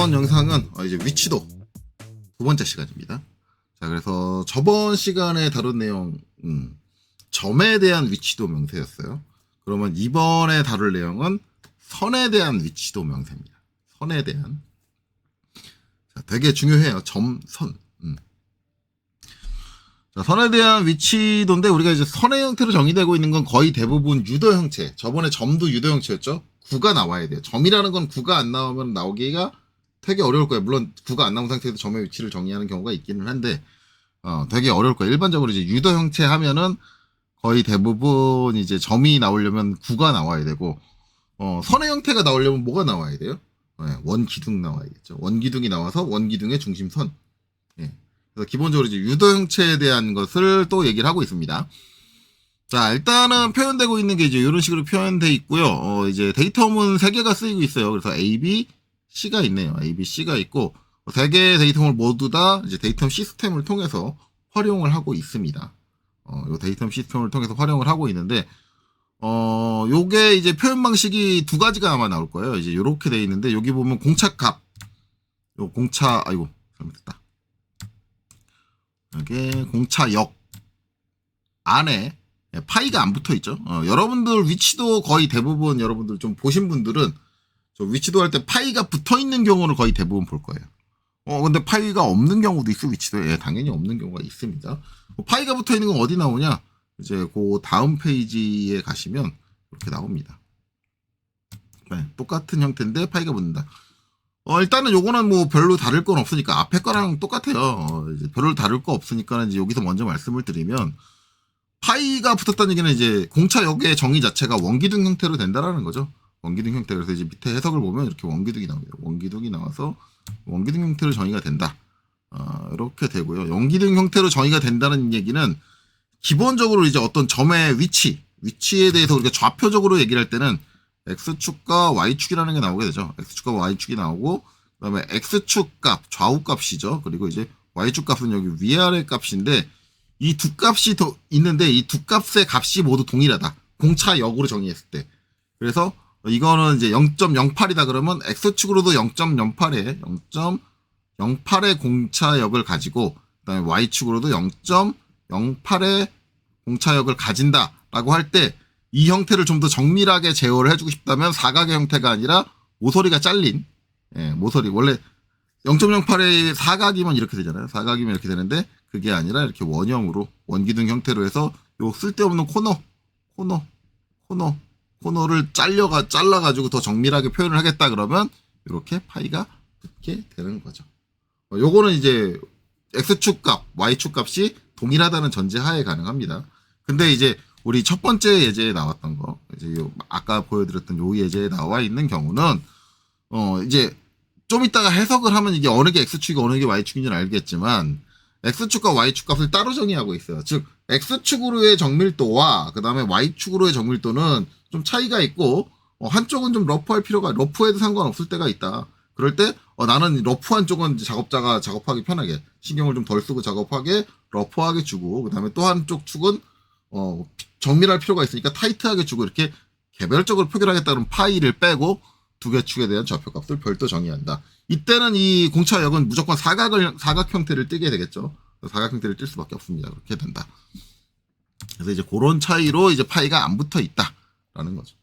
이번 영상은 이제 위치도 두 번째 시간입니다. 자, 그래서 저번 시간에 다룬 내용, 점에 대한 위치도 명세였어요. 그러면 이번에 다룰 내용은 선에 대한 위치도 명세입니다. 선에 대한. 자, 되게 중요해요. 점, 선. 자, 선에 대한 위치도인데 우리가 이제 선의 형태로 정의되고 있는 건 거의 대부분 유도 형체. 저번에 점도 유도 형체였죠. 구가 나와야 돼요. 점이라는 건 구가 안 나오면 나오기가 되게 어려울 거예요. 물론 구가 안 나온 상태에서 점의 위치를 정의하는 경우가 있기는 한데 되게 어려울 거예요. 일반적으로 이제 유도 형체 하면은 거의 대부분 이제 점이 나오려면 구가 나와야 되고 선의 형태가 나오려면 뭐가 나와야 돼요? 원기둥 나와야겠죠. 원기둥이 나와서 원기둥의 중심선. 예. 그래서 기본적으로 이제 유도 형체에 대한 것을 또 얘기를 하고 있습니다. 자, 일단은 표현되고 있는 게 이제 이런 식으로 표현돼 있고요. 이제 데이터문 3개가 쓰이고 있어요. 그래서 A, B, C가 있네요. A, B, C가 있고 3개의 데이터문 모두 다 이제 데이터 시스템을 통해서 활용을 하고 있습니다. 요 데이터 시스템을 통해서 활용을 하고 있는데 요게 이제 표현 방식이 두 가지가 아마 나올 거예요. 이제 요렇게 돼 있는데 여기 보면 공차값, 요 공차, 아이고 잘못했다. 이게 공차역 안에 파이가 안 붙어 있죠. 여러분들 위치도 거의 대부분 여러분들 좀 보신 분들은 저 위치도 할 때 파이가 붙어 있는 경우를 거의 대부분 볼 거예요. 근데 파이가 없는 경우도 있어. 위치도에 당연히 없는 경우가 있습니다. 파이가 붙어 있는 건 어디 나오냐? 이제 그 다음 페이지에 가시면 이렇게 나옵니다. 네, 똑같은 형태인데 파이가 붙는다. 일단은 요거는 뭐 별로 다를 건 없으니까 앞에 거랑 똑같아요. 이제 별로 다를 거 없으니까 이제 여기서 먼저 말씀을 드리면 파이가 붙었다는 얘기는 이제 공차역의 정의 자체가 원기둥 형태로 된다라는 거죠. 원기둥 형태. 그래서 이제 밑에 해석을 보면 이렇게 원기둥이 나옵니다. 원기둥이 나와서 원기둥 형태로 정의가 된다. 이렇게 되고요. 원기둥 형태로 정의가 된다는 얘기는 기본적으로 이제 어떤 점의 위치에 대해서 우리가 좌표적으로 얘기를 할 때는 X축과 Y축이라는 게 나오게 되죠. X축과 Y축이 나오고, 그 다음에 X축 값, 좌우 값이죠. 그리고 이제 Y축 값은 여기 위아래 값인데, 이 두 값이 더 있는데, 이 두 값의 값이 모두 동일하다. 공차역으로 정의했을 때. 그래서 이거는 이제 0.08이다 그러면 X축으로도 0.08에 0.08의 공차역을 가지고, 그 다음에 Y축으로도 0.08의 공차역을 가진다라고 할 때, 이 형태를 좀 더 정밀하게 제어를 해주고 싶다면 사각의 형태가 아니라 모서리가 잘린, 모서리. 원래 0.08의 사각이면 이렇게 되잖아요. 사각이면 이렇게 되는데 그게 아니라 이렇게 원형으로 원기둥 형태로 해서 요 쓸데없는 코너를 잘라가지고 더 정밀하게 표현을 하겠다 그러면 이렇게 파이가 붙게 되는 거죠. 요거는 이제 X축 값, Y축 값이 동일하다는 전제하에 가능합니다. 근데 이제 우리 첫 번째 예제에 나왔던 거, 이제 아까 보여드렸던 요 예제에 나와 있는 경우는, 이제 좀 이따가 해석을 하면 이게 어느 게 X축이고 어느 게 Y축인지는 알겠지만, X축과 Y축 값을 따로 정의하고 있어요. 즉, X축으로의 정밀도와 그 다음에 Y축으로의 정밀도는 좀 차이가 있고, 한쪽은 좀 러프할 필요가, 러프해도 상관없을 때가 있다. 그럴 때, 나는 러프한 쪽은 작업자가 작업하기 편하게, 신경을 좀 덜 쓰고 작업하게, 러프하게 주고, 그 다음에 또 한쪽 축은, 정밀할 필요가 있으니까 타이트하게 주고 이렇게 개별적으로 표기하겠다는 파이를 빼고 두 개 축에 대한 좌표값을 별도 정의한다. 이때는 이 공차역은 무조건 사각 형태를 띠게 되겠죠. 사각 형태를 띨 수밖에 없습니다. 그렇게 된다. 그래서 이제 그런 차이로 이제 파이가 안 붙어 있다라는 거죠.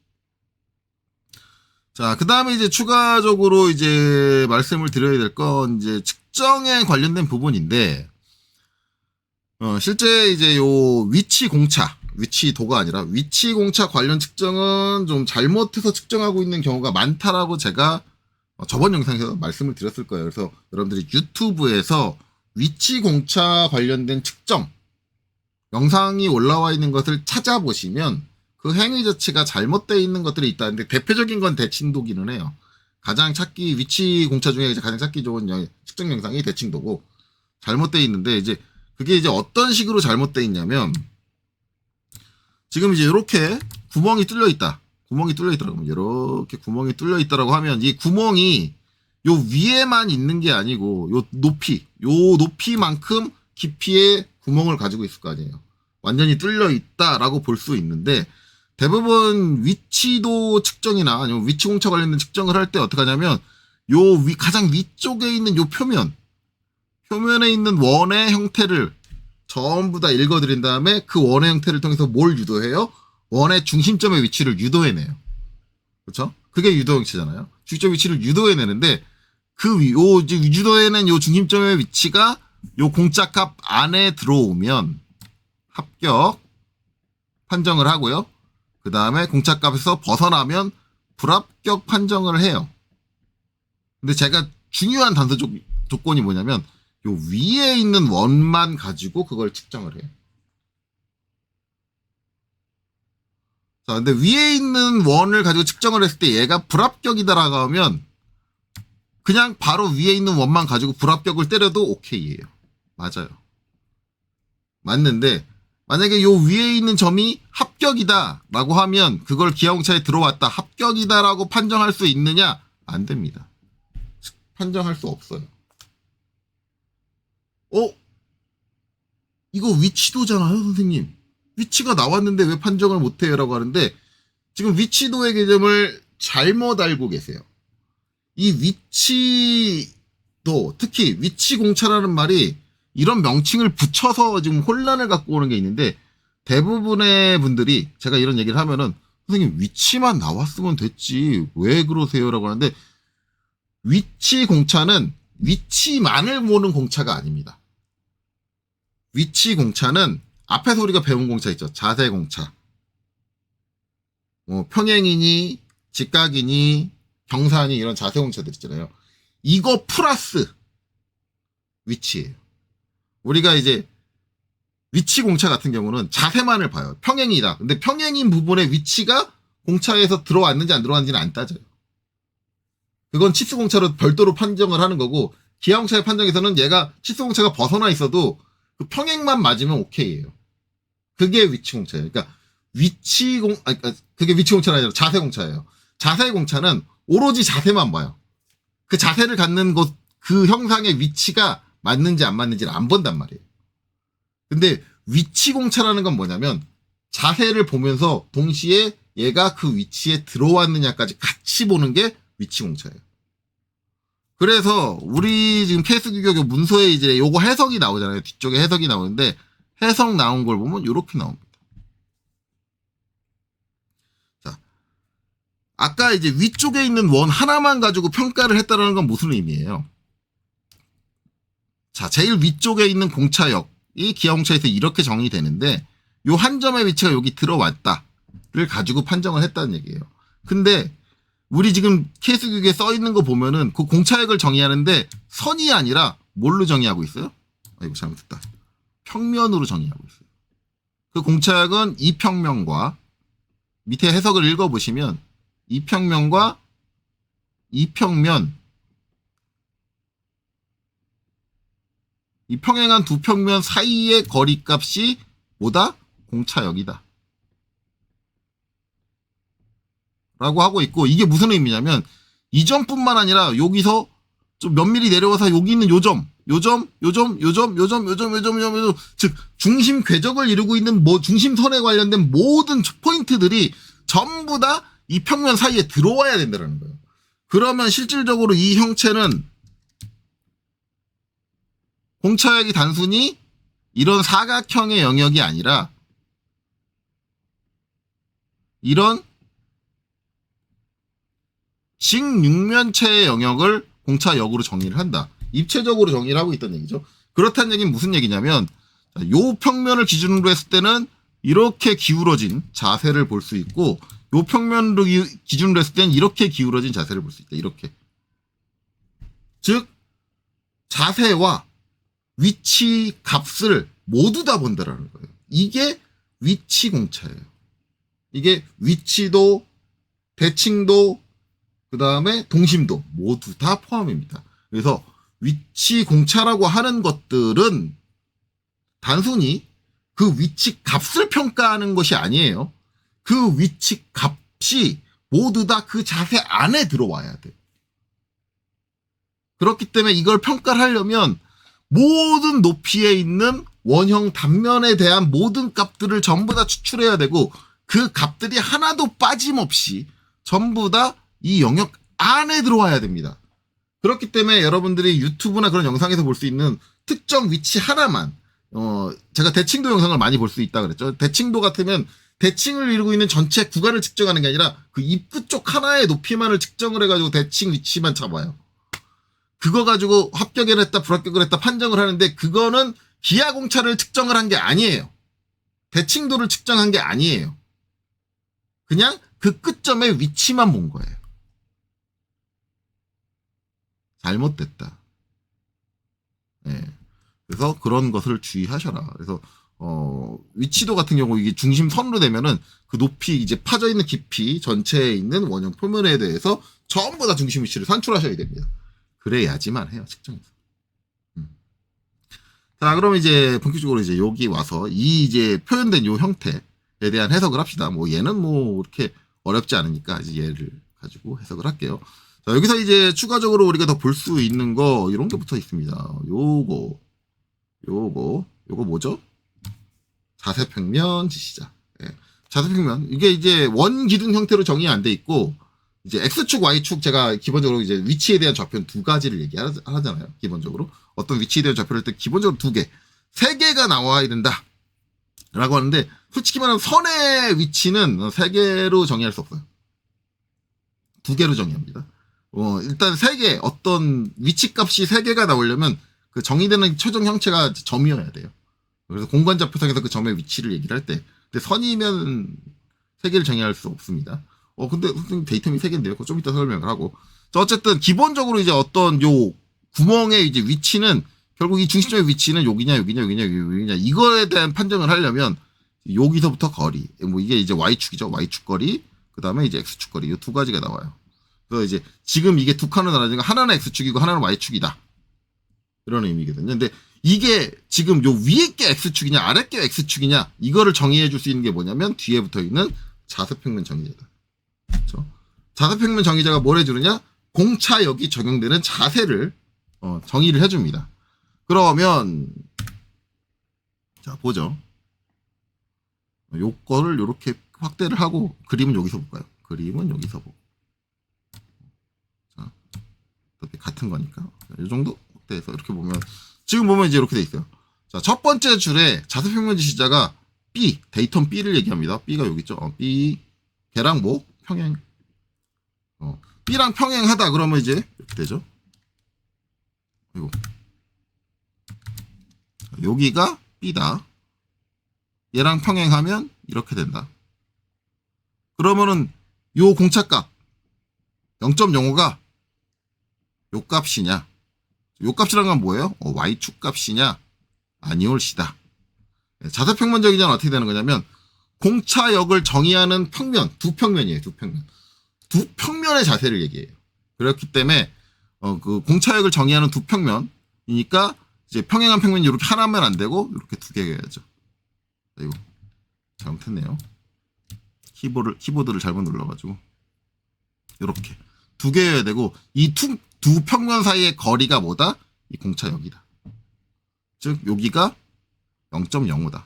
자, 그 다음에 이제 추가적으로 이제 말씀을 드려야 될 건 이제 측정에 관련된 부분인데, 실제 이제 요 위치도가 아니라 위치공차 관련 측정은 좀 잘못해서 측정하고 있는 경우가 많다라고 제가 저번 영상에서 말씀을 드렸을 거예요. 그래서 여러분들이 유튜브에서 위치공차 관련된 측정 영상이 올라와 있는 것을 찾아보시면 그 행위 자체가 잘못되어 있는 것들이 있다는데 대표적인 건 대칭도기는 해요. 위치공차 중에 가장 찾기 좋은 측정 영상이 대칭도고 잘못되어 있는데 이제 그게 이제 어떤 식으로 잘못되어 있냐면 지금 이제 이렇게 구멍이 뚫려 있다. 그러면 이렇게 구멍이 뚫려 있다라고 하면 이 구멍이 요 위에만 있는 게 아니고 요 높이만큼 깊이의 구멍을 가지고 있을 거 아니에요. 완전히 뚫려 있다라고 볼 수 있는데 대부분 위치도 측정이나 아니면 위치 공차 관련된 측정을 할 때 어떻게 하냐면 가장 위쪽에 있는 요 표면에 있는 원의 형태를 전부 다 읽어드린 다음에 그 원의 형태를 통해서 뭘 유도해요? 원의 중심점의 위치를 유도해내요. 그렇죠? 그게 유도 형체잖아요. 중심점 위치를 유도해내는데 유도해낸 요 중심점의 위치가 요 공짜값 안에 들어오면 합격 판정을 하고요. 그 다음에 공짜값에서 벗어나면 불합격 판정을 해요. 근데 제가 중요한 단서 조건이 뭐냐면 요 위에 있는 원만 가지고 그걸 측정을 해요. 자, 근데 위에 있는 원을 가지고 측정을 했을 때 얘가 불합격이다라고 하면 그냥 바로 위에 있는 원만 가지고 불합격을 때려도 오케이예요. 맞아요. 맞는데 만약에 요 위에 있는 점이 합격이다라고 하면 그걸 기하공차에 들어왔다. 합격이다라고 판정할 수 있느냐? 안 됩니다. 판정할 수 없어요. 이거 위치도잖아요, 선생님. 위치가 나왔는데 왜 판정을 못해요? 라고 하는데 지금 위치도의 개념을 잘못 알고 계세요. 이 위치도, 특히 위치공차라는 말이 이런 명칭을 붙여서 지금 혼란을 갖고 오는 게 있는데 대부분의 분들이 제가 이런 얘기를 하면은 선생님 위치만 나왔으면 됐지 왜 그러세요? 라고 하는데 위치공차는 위치만을 모는 공차가 아닙니다. 위치공차는 앞에서 우리가 배운 공차 있죠. 자세공차. 평행이니 직각이니 경사니 이런 자세공차들 있잖아요. 이거 플러스 위치예요. 우리가 이제 위치공차 같은 경우는 자세만을 봐요. 평행이다. 근데 평행인 부분의 위치가 공차에서 들어왔는지 안 들어왔는지는 안 따져요. 그건 치수공차로 별도로 판정을 하는 거고 기하공차의 판정에서는 얘가 치수공차가 벗어나 있어도 그 평행만 맞으면 오케이예요. 그게 위치공차예요. 그러니까 그게 위치공차가 아니라 자세공차예요. 자세공차는 오로지 자세만 봐요. 그 자세를 갖는 그 형상의 위치가 맞는지 안 맞는지를 안 본단 말이에요. 근데 위치공차라는 건 뭐냐면 자세를 보면서 동시에 얘가 그 위치에 들어왔느냐까지 같이 보는 게 위치공차예요. 그래서 우리 지금 케이스 규격 문서에 이제 요거 해석이 나오잖아요. 뒤쪽에 해석이 나오는데 해석 나온 걸 보면 이렇게 나옵니다. 자, 아까 이제 위쪽에 있는 원 하나만 가지고 평가를 했다는 건 무슨 의미예요? 자, 제일 위쪽에 있는 공차역이 기하공차에서 이렇게 정의되는데 요 한 점의 위치가 여기 들어왔다를 가지고 판정을 했다는 얘기예요. 근데 우리 지금 케이스 규격에 써 있는 거 보면은 그 공차역을 정의하는데 선이 아니라 뭘로 정의하고 있어요? 이거 잘못했다. 평면으로 정의하고 있어요. 그 공차역은 이평면과 밑에 해석을 읽어보시면 이평면과 이평면 이 평행한 두 평면 사이의 거리값이 뭐다? 공차역이다. 라고 하고 있고 이게 무슨 의미냐면 이 점뿐만 아니라 여기서 좀 몇 미리 내려와서 여기 있는 요 점, 즉 중심 궤적을 이루고 있는 중심선에 관련된 모든 포인트들이 전부 다 이 평면 사이에 들어와야 된다는 거예요. 그러면 실질적으로 이 형체는 공차역이 단순히 이런 사각형의 영역이 아니라 이런 직육면체의 영역을 공차역으로 정의를 한다. 입체적으로 정의를 하고 있다는 얘기죠. 그렇다는 얘기는 무슨 얘기냐면 요 평면을 기준으로 했을 때는 이렇게 기울어진 자세를 볼 수 있고 요 평면으로 기준으로 했을 때는 이렇게 기울어진 자세를 볼 수 있다. 이렇게. 즉 자세와 위치 값을 모두 다 본다라는 거예요. 이게 위치 공차예요. 이게 위치도, 대칭도, 그 다음에 동심도 모두 다 포함입니다. 그래서 위치 공차라고 하는 것들은 단순히 그 위치 값을 평가하는 것이 아니에요. 그 위치 값이 모두 다 그 자세 안에 들어와야 돼. 그렇기 때문에 이걸 평가를 하려면 모든 높이에 있는 원형 단면에 대한 모든 값들을 전부 다 추출해야 되고 그 값들이 하나도 빠짐없이 전부 다 이 영역 안에 들어와야 됩니다. 그렇기 때문에 여러분들이 유튜브나 그런 영상에서 볼 수 있는 특정 위치 하나만, 제가 대칭도 영상을 많이 볼 수 있다 그랬죠. 대칭도 같으면 대칭을 이루고 있는 전체 구간을 측정하는 게 아니라 그 입구 쪽 하나의 높이만을 측정을 해가지고 대칭 위치만 잡아요. 그거 가지고 합격을 했다, 불합격을 했다 판정을 하는데, 그거는 기하 공차를 측정을 한 게 아니에요. 대칭도를 측정한 게 아니에요. 그냥 그 끝점의 위치만 본 거예요. 잘못됐다. 예. 그래서 그런 것을 주의하셔라. 그래서 위치도 같은 경우 이게 중심선으로 되면은 그 높이, 이제 파져 있는 깊이 전체에 있는 원형 표면에 대해서 전부 다 중심 위치를 산출하셔야 됩니다. 그래야지만 해요, 측정에서. 자, 그럼 이제 본격적으로 이제 여기 와서 이 이제 표현된 요 형태에 대한 해석을 합시다. 뭐 얘는 뭐 이렇게 어렵지 않으니까 이제 얘를 가지고 해석을 할게요. 자, 여기서 이제 추가적으로 우리가 더 볼 수 있는 거 이런 게 붙어 있습니다. 요거 뭐죠? 자세평면 지시자. 예. 자세평면, 이게 이제 원기둥 형태로 정의 안 돼 있고, 이제 X축, Y축, 제가 기본적으로 이제 위치에 대한 좌표는 두 가지를 얘기하잖아요. 기본적으로. 어떤 위치에 대한 좌표를 할 때 기본적으로 두 개, 세 개가 나와야 된다. 라고 하는데, 솔직히 말하면 선의 위치는 세 개로 정의할 수 없어요. 두 개로 정의합니다. 일단 세 개, 어떤 위치 값이 세 개가 나오려면 그 정의되는 최종 형체가 점이어야 돼요. 그래서 공간좌표상에서 그 점의 위치를 얘기를 할 때, 근데 선이면 세 개를 정의할 수 없습니다. 근데 선생님 데이터미 세 개인데요. 그거 좀 이따 설명을 하고. 자, 어쨌든 기본적으로 이제 어떤 요 구멍의 이제 위치는, 결국 이 중심점의 위치는 여기냐 이거에 대한 판정을 하려면 여기서부터 거리, 뭐 이게 이제 Y축이죠. Y축 거리, 그 다음에 이제 X축 거리, 이 두 가지가 나와요. 그래서 이제 지금 이게 두 칸으로 나눠지니까 하나는 X축이고 하나는 Y축이다. 이런 의미거든요. 근데 이게 지금 요 위에 게 X축이냐 아래 게 X축이냐 이거를 정의해 줄 수 있는 게 뭐냐면 뒤에 붙어 있는 자세평면 정의자다. 그렇죠? 자세평면 정의자가 뭘 해주느냐? 공차역이 적용되는 자세를 정의를 해줍니다. 그러면 자, 보죠. 요거를 요렇게 확대를 하고, 그림은 여기서 볼까요? 그림은 여기서 보고. 자, 같은 거니까 이 정도 확대해서 이렇게 보면, 지금 보면 이제 이렇게 돼 있어요. 자, 첫 번째 줄에 자세평면 지시자가 B, 데이터는 B를 얘기합니다. B가 여기 있죠. B, 걔랑 뭐 평행. B랑 평행하다 그러면 이제 이렇게 되죠. 그리고 여기가 B다. 얘랑 평행하면 이렇게 된다. 그러면은 요 공차값 0.05가 요 값이냐? 요 값이란 건 뭐예요? Y축 값이냐? 아니올시다. 자세평면 정의자는 어떻게 되는 거냐면, 공차역을 정의하는 평면, 두 평면이에요. 두 평면. 두 평면의 자세를 얘기해요. 그렇기 때문에 그 공차역을 정의하는 두 평면이니까 이제 평행한 평면이 이렇게 하나면 안 되고 이렇게 두 개가 해야죠. 이거 잘못했네요. 키보드를 잘못 눌러가지고 이렇게 두 개여야 되고, 이 두 평면 사이의 거리가 뭐다? 이 공차역이다. 즉 여기가 0.05다.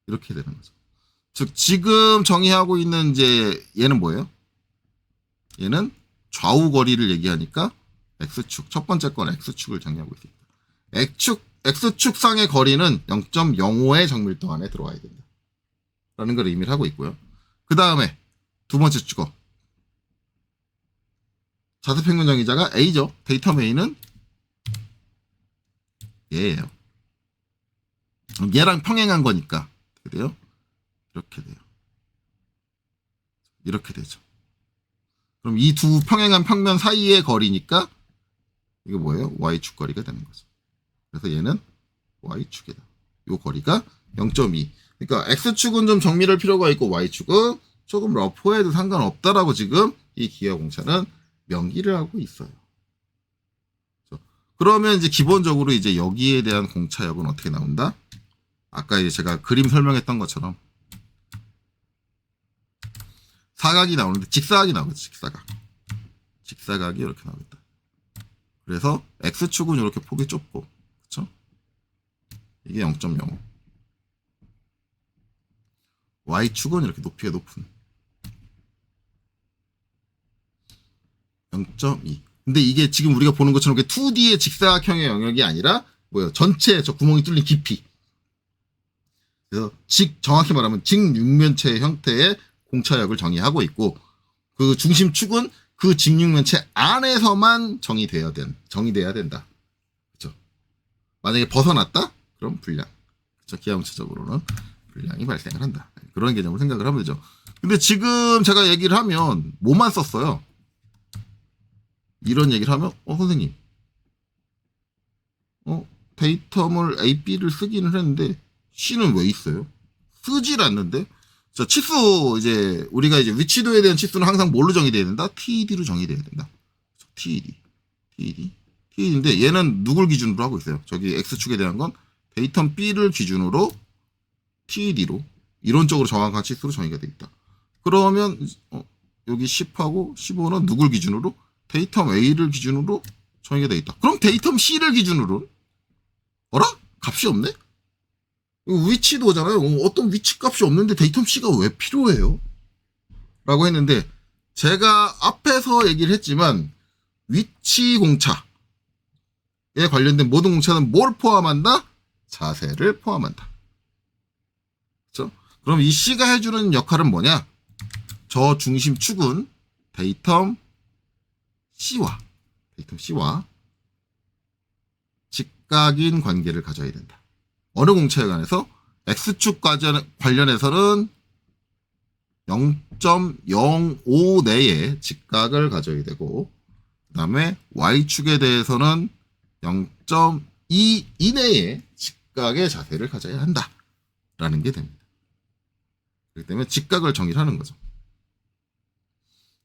이렇게 되는 거죠. 즉 지금 정의하고 있는 이제 얘는 뭐예요? 얘는 좌우 거리를 얘기하니까 X축, 첫 번째 건 X축을 정의하고 있습니다. X축상의 거리는 0.05의 정밀도 안에 들어와야 된다. 라는 걸 의미를 하고 있고요. 그 다음에 두 번째 주거. 자세평면 정의자가 A죠. 데이터 메인은 얘예요. 얘랑 평행한 거니까 어떻게 돼요? 이렇게 돼요. 이렇게 되죠. 그럼 이 두 평행한 평면 사이의 거리니까 이거 뭐예요? Y축 거리가 되는 거죠. 그래서 얘는 Y축이다. 요 거리가 0.2. 그러니까 X축은 좀 정밀할 필요가 있고 Y축은 조금 러프해도 상관없다라고 지금 이 기하공차는 명기를 하고 있어요. 그러면 이제 기본적으로 이제 여기에 대한 공차역은 어떻게 나온다? 아까 이제 제가 그림 설명했던 것처럼 사각이 나오는데 직사각이 나오겠죠. 직사각이 이렇게 나오겠다. 그래서 X축은 이렇게 폭이 좁고, 그렇죠? 이게 0.05. Y축은 이렇게 높이가 높은 0.2. 근데 이게 지금 우리가 보는 것처럼 2D의 직사각형의 영역이 아니라 전체 저 구멍이 뚫린 깊이. 그래서 정확히 말하면 직육면체의 형태의 공차역을 정의하고 있고, 그 중심축은 그 직육면체 안에서만 정의돼야 된다. 그렇죠? 만약에 벗어났다? 그럼 불량. 그렇죠? 기하문체적으로는 불량이 발생을 한다. 그런 개념을 생각을 하면 되죠. 근데 지금 제가 얘기를 하면 뭐만 썼어요? 이런 얘기를 하면 선생님 데이터물 A, B를 쓰기는 했는데 C는 왜 있어요? 쓰질 않는데. 자, 치수 이제 우리가 이제 위치도에 대한 치수는 항상 뭘로 정의돼야 된다? TED로 정의돼야 된다. TED인데 얘는 누굴 기준으로 하고 있어요? 저기 X축에 대한 건 데이터 B를 기준으로 TED로 이론적으로 정확한 치수로 정의가 돼 있다. 그러면 여기 10하고 15는 누굴 기준으로? 데이터 A를 기준으로 정의가 돼 있다. 그럼 데이터 C를 기준으로 어라? 값이 없네? 위치도잖아요. 어떤 위치 값이 없는데 데이터 C가 왜 필요해요? 라고 했는데 제가 앞에서 얘기를 했지만 위치 공차에 관련된 모든 공차는 뭘 포함한다? 자세를 포함한다. 그렇죠? 그럼 이 C가 해주는 역할은 뭐냐? 저 중심축은 데이터 C와 직각인 관계를 가져야 된다. 어느 공차에 관해서 X축 관련해서는 0.05 내에 직각을 가져야 되고, 그 다음에 Y축에 대해서는 0.2 이내에 직각의 자세를 가져야 한다. 라는 게 됩니다. 그렇기 때문에 직각을 정의를 하는 거죠.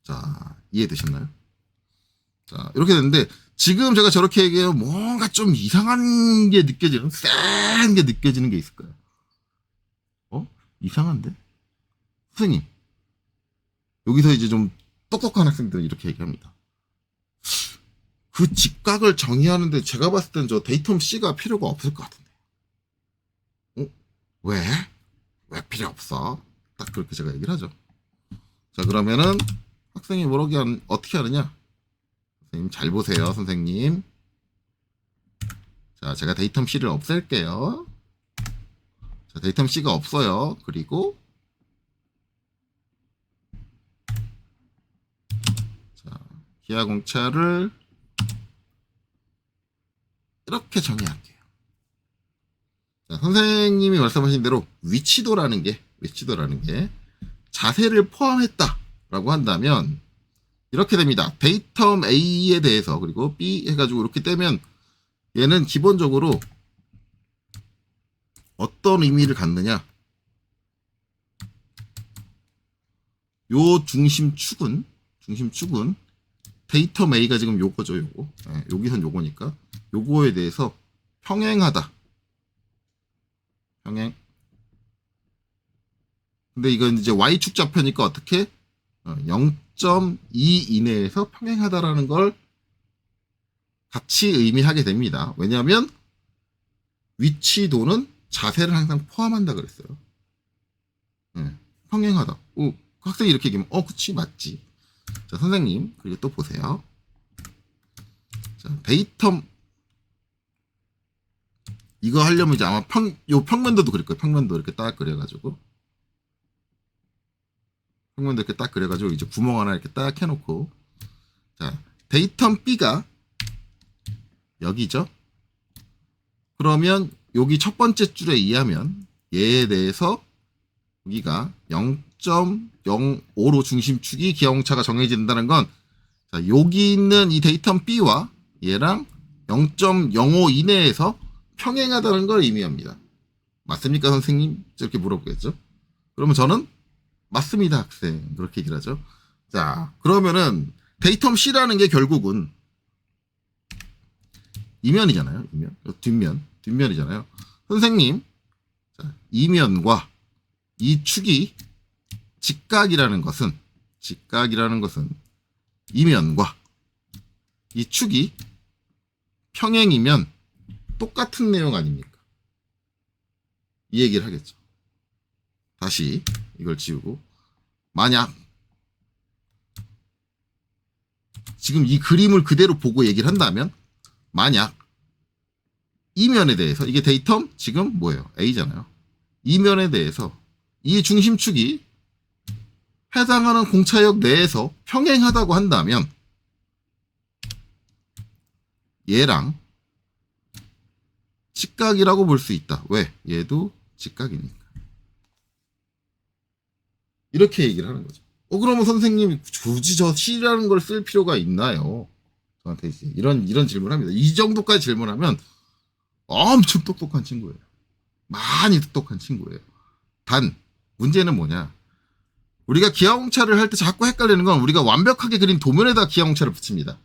자, 이해되셨나요? 자, 이렇게 됐는데, 지금 제가 저렇게 얘기하면 뭔가 좀 이상한 게 느껴지는, 쎄한 게 느껴지는 게 있을 거예요. 이상한데? 선생님, 여기서 이제 좀 똑똑한 학생들은 이렇게 얘기합니다. 그 직각을 정의하는데 제가 봤을 땐 저 데이터 C가 필요가 없을 것 같은데. 왜? 왜 필요 없어? 딱 그렇게 제가 얘기를 하죠. 자, 그러면은 학생이 어떻게 하느냐? 선생님 잘 보세요, 선생님. 자, 제가 데이터 C를 없앨게요. 자, 데이터 C가 없어요. 그리고 자, 기하공차를 이렇게 정의할게요. 자, 선생님이 말씀하신 대로 위치도라는 게 자세를 포함했다라고 한다면 이렇게 됩니다. 데이터 A에 대해서 그리고 B 해가지고 이렇게 떼면 얘는 기본적으로 어떤 의미를 갖느냐? 요 중심축은 데이터 A가 지금 요거죠, 요거. 네, 여기선 요거니까 요거에 대해서 평행하다. 평행. 근데 이건 이제 Y축 좌표니까 어떻게? 0.2 이내에서 평행하다라는 걸 같이 의미하게 됩니다. 왜냐하면 위치도는 자세를 항상 포함한다 그랬어요. 평행하다. 학생이 이렇게 얘기하면 그치 맞지. 자, 선생님 그리고 또 보세요. 자, 데이터 이거 하려면 이제 아마 평면도도 그릴 거예요. 평면도 이렇게 딱 그려가지고 이제 구멍 하나 이렇게 딱 해놓고, 자, 데이터 B가 여기죠. 그러면 여기 첫 번째 줄에 의하면 얘에 대해서 여기가 0.05로 중심축이 기하공차가 정해진다는 건, 자, 여기 있는 이 데이터 B와 얘랑 0.05 이내에서 평행하다는 걸 의미합니다. 맞습니까, 선생님? 이렇게 물어보겠죠. 그러면 저는 맞습니다, 학생. 그렇게 얘기를 하죠. 자, 그러면은 데이터 C라는 게 결국은 이면이잖아요. 뒷면이잖아요. 선생님, 자, 이면과 이 축이 직각이라는 것은 이면과 이 축이 평행이면 똑같은 내용 아닙니까? 이 얘기를 하겠죠. 다시 이걸 지우고, 만약 지금 이 그림을 그대로 보고 얘기를 한다면 만약 이면에 대해서 이게 데이텀 지금 뭐예요? A잖아요. 이면에 대해서 이 중심축이 해당하는 공차역 내에서 평행하다고 한다면 얘랑 직각이라고 볼 수 있다. 왜? 얘도 직각이니까. 이렇게 얘기를 하는 거죠. 그러면 선생님이 굳이 저 C라는 걸 쓸 필요가 있나요? 저한테 이제 이런 질문을 합니다. 이 정도까지 질문하면 엄청 똑똑한 친구예요. 많이 똑똑한 친구예요. 단 문제는 뭐냐? 우리가 기하공차를 할 때 자꾸 헷갈리는 건 우리가 완벽하게 그린 도면에다 기하공차를 붙입니다.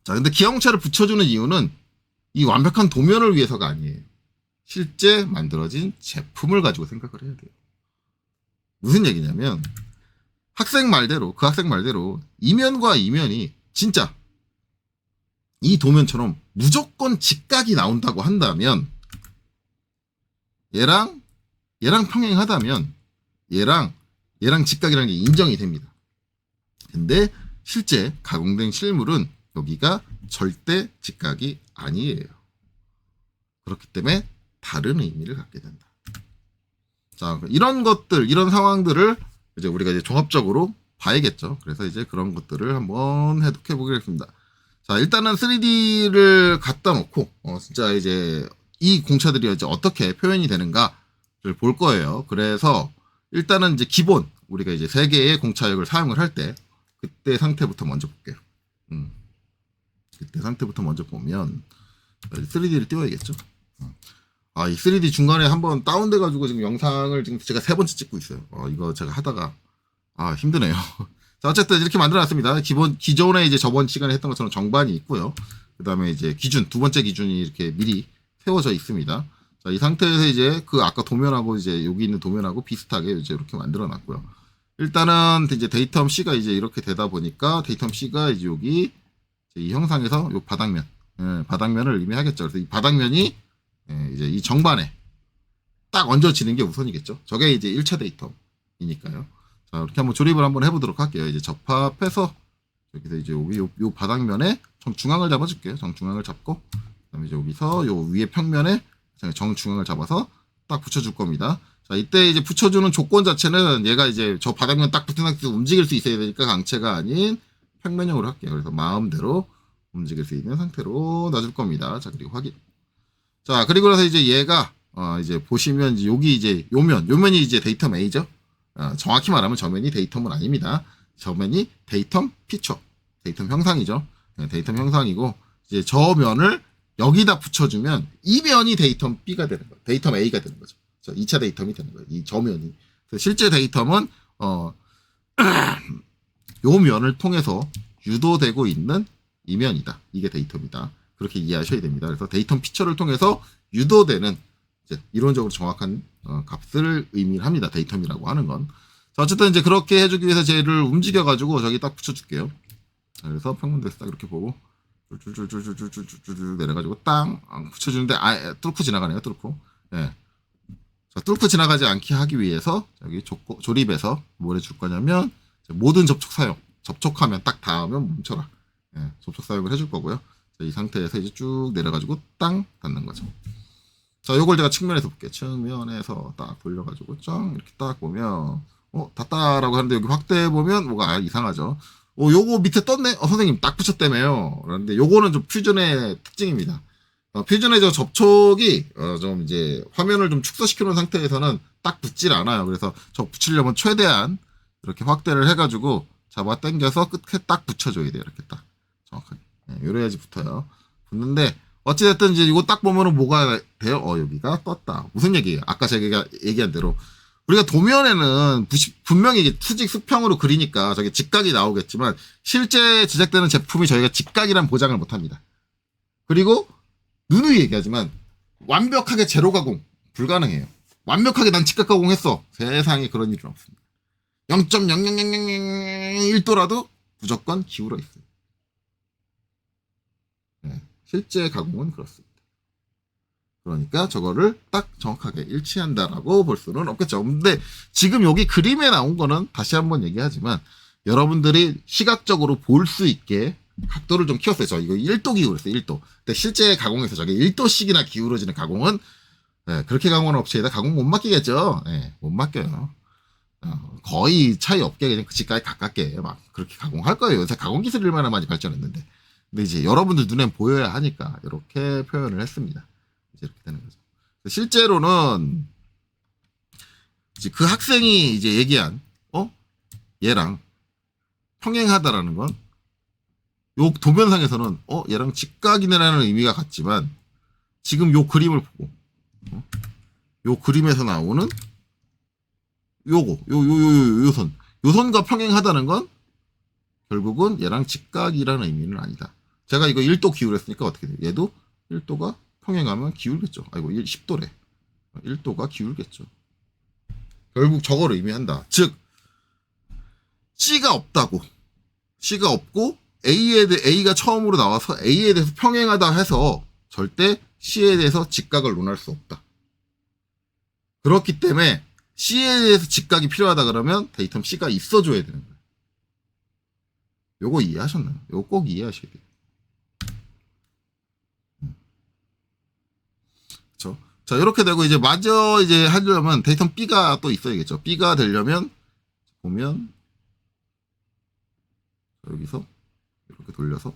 자, 근데 기하공차를 붙여주는 이유는 이 완벽한 도면을 위해서가 아니에요. 실제 만들어진 제품을 가지고 생각을 해야 돼요. 무슨 얘기냐면 그 학생 말대로 이면과 이면이 진짜 이 도면처럼 무조건 직각이 나온다고 한다면 얘랑 평행하다면 얘랑 직각이라는 게 인정이 됩니다. 근데 실제 가공된 실물은 여기가 절대 직각이 아니에요. 그렇기 때문에 다른 의미를 갖게 된다. 자, 이런 것들, 이런 상황들을 이제 우리가 이제 종합적으로 봐야겠죠. 그래서 이제 그런 것들을 한번 해독해 보겠습니다. 자, 일단은 3D를 갖다 놓고, 진짜 이제 이 공차들이 이제 어떻게 표현이 되는가를 볼 거예요. 그래서 일단은 이제 기본, 우리가 이제 3개의 공차역을 사용을 할 때, 그때 상태부터 먼저 볼게요. 그때 상태부터 먼저 보면, 3D를 띄워야겠죠. 이 3D 중간에 한번 다운돼가지고 지금 영상을 지금 제가 3번째 찍고 있어요. 이거 제가 하다가, 힘드네요. 자, 어쨌든 이렇게 만들어놨습니다. 기존에 이제 저번 시간에 했던 것처럼 정반이 있고요. 그 다음에 이제 두 번째 기준이 이렇게 미리 세워져 있습니다. 자, 이 상태에서 이제 그 아까 도면하고 이제 여기 있는 도면하고 비슷하게 이제 이렇게 만들어놨고요. 일단은 이제 데이텀 C가 이제 이렇게 되다 보니까 데이텀 C가 이제 여기 이 형상에서 요 바닥면, 바닥면을 의미하겠죠. 그래서 이 바닥면이 이제 이 정반에 딱 얹어지는 게 우선이겠죠. 저게 이제 1차 데이텀이니까요. 자, 이렇게 한번 조립을 한번 해보도록 할게요. 이제 접합해서 여기서 이제 여기 요 바닥면에 정중앙을 잡아줄게요. 정중앙을 잡고 그다음에 이제 여기서 요 위에 평면에 정중앙을 잡아서 딱 붙여줄 겁니다. 자, 이때 이제 붙여주는 조건 자체는 얘가 이제 저 바닥면 딱 붙은 상태에서 움직일 수 있어야 되니까 강체가 아닌 평면형으로 할게요. 그래서 마음대로 움직일 수 있는 상태로 놔줄 겁니다. 자, 그리고 확인. 자, 그리고 나서 이제 얘가 이제 보시면 이제 여기 이제 요면이 이제 데이텀 A죠. 정확히 말하면 저면이 데이텀은 아닙니다. 저면이 데이텀 피처, 데이텀 형상이죠. 데이텀 형상이고 이제 저 면을 여기다 붙여주면 이 면이 데이텀 B가 되는 거예요. 데이텀 A가 되는 거죠. 2차 데이텀이 되는 거예요. 이 저면이. 실제 데이텀은 요 면을 통해서 유도되고 있는 이 면이다. 이게 데이텀이다. 그렇게 이해하셔야 됩니다. 그래서 데이텀 피처를 통해서 유도되는 이제 이론적으로 정확한 값을 의미합니다. 데이텀이라고 하는 건. 자, 어쨌든 이제 그렇게 해주기 위해서 쟤를 움직여가지고 저기 딱 붙여줄게요. 자, 그래서 평면대에서 딱 이렇게 보고 줄 내려가지고 땅 붙여주는데 뚫고 지나가네요. 뚫고. 예. 자, 뚫고 지나가지 않게 하기 위해서 여기 조립에서 뭘 해줄 거냐면 모든 접촉하면 딱 닿으면 멈춰라. 예, 접촉 사용을 해줄 거고요. 자, 이 상태에서 이제 쭉 내려가지고 땅 닿는 거죠. 자, 요걸 제가 측면에서 볼게요. 측면에서 딱 돌려가지고 짱 이렇게 딱 보면 닿다라고 하는데 여기 확대해 보면 뭐가 이상하죠. 요거 밑에 떴네. 선생님 딱 붙였다며요. 그런데 요거는 좀 퓨전의 특징입니다. 퓨전의 저 접촉이 좀 이제 화면을 좀 축소시켜 놓은 상태에서는 딱 붙질 않아요. 그래서 저 붙이려면 최대한 이렇게 확대를 해가지고 잡아 당겨서 끝에 딱 붙여줘야 돼요. 이렇게 딱 정확하게. 요래야지 붙어요. 붙는데 어찌됐든 이제 이거 딱 보면은 뭐가 돼요? 여기가 떴다. 무슨 얘기예요? 아까 제가 얘기한 대로 우리가 도면에는 분명히 이게 수직 수평으로 그리니까 저게 직각이 나오겠지만 실제 제작되는 제품이 저희가 직각이란 보장을 못합니다. 그리고 누누이 얘기하지만 완벽하게 제로 가공 불가능해요. 완벽하게 난 직각 가공했어. 세상에 그런 일은 없습니다. 0.00001도라도 무조건 기울어 있어요. 네, 실제 가공은 그렇습니다. 그러니까 저거를 딱 정확하게 일치한다라고 볼 수는 없겠죠. 근데 지금 여기 그림에 나온 거는 다시 한번 얘기하지만 여러분들이 시각적으로 볼 수 있게 각도를 좀 키웠어요. 저 이거 1도 기울였어요. 1도. 근데 실제 가공에서 저게 1도씩이나 기울어지는 가공은 그렇게 가공하는 업체에다 가공 못 맡기겠죠. 못 맡겨요. 거의 차이 없게 그냥 그 집까지 가깝게 막 그렇게 가공할 거예요. 요새 가공 기술이 얼마나 많이 발전했는데. 근데 이제 여러분들 눈엔 보여야 하니까 이렇게 표현을 했습니다. 이제 이렇게 되는 거죠. 실제로는 이제 그 학생이 이제 얘기한 얘랑 평행하다라는 건 요 도면상에서는 얘랑 직각이네라는 의미가 같지만 지금 요 그림을 보고 요 그림에서 나오는 요거 요선과 평행하다는 건 결국은 얘랑 직각이라는 의미는 아니다. 제가 이거 1도 기울였으니까 어떻게 돼요? 얘도 1도가 평행하면 기울겠죠. 아이고 10도래. 1도가 기울겠죠. 결국 저걸 의미한다. 즉 C가 없다고. C가 없고 A가 처음으로 나와서 A에 대해서 평행하다 해서 절대 C에 대해서 직각을 논할 수 없다. 그렇기 때문에 C에 대해서 직각이 필요하다 그러면 데이텀 C가 있어줘야 되는 거예요. 요거 이해하셨나요? 요거 꼭 이해하셔야 돼요. 그렇죠? 자, 이렇게 되고 이제 마저 이제 하려면 데이텀 B가 또 있어야겠죠. B가 되려면 보면 여기서 이렇게 돌려서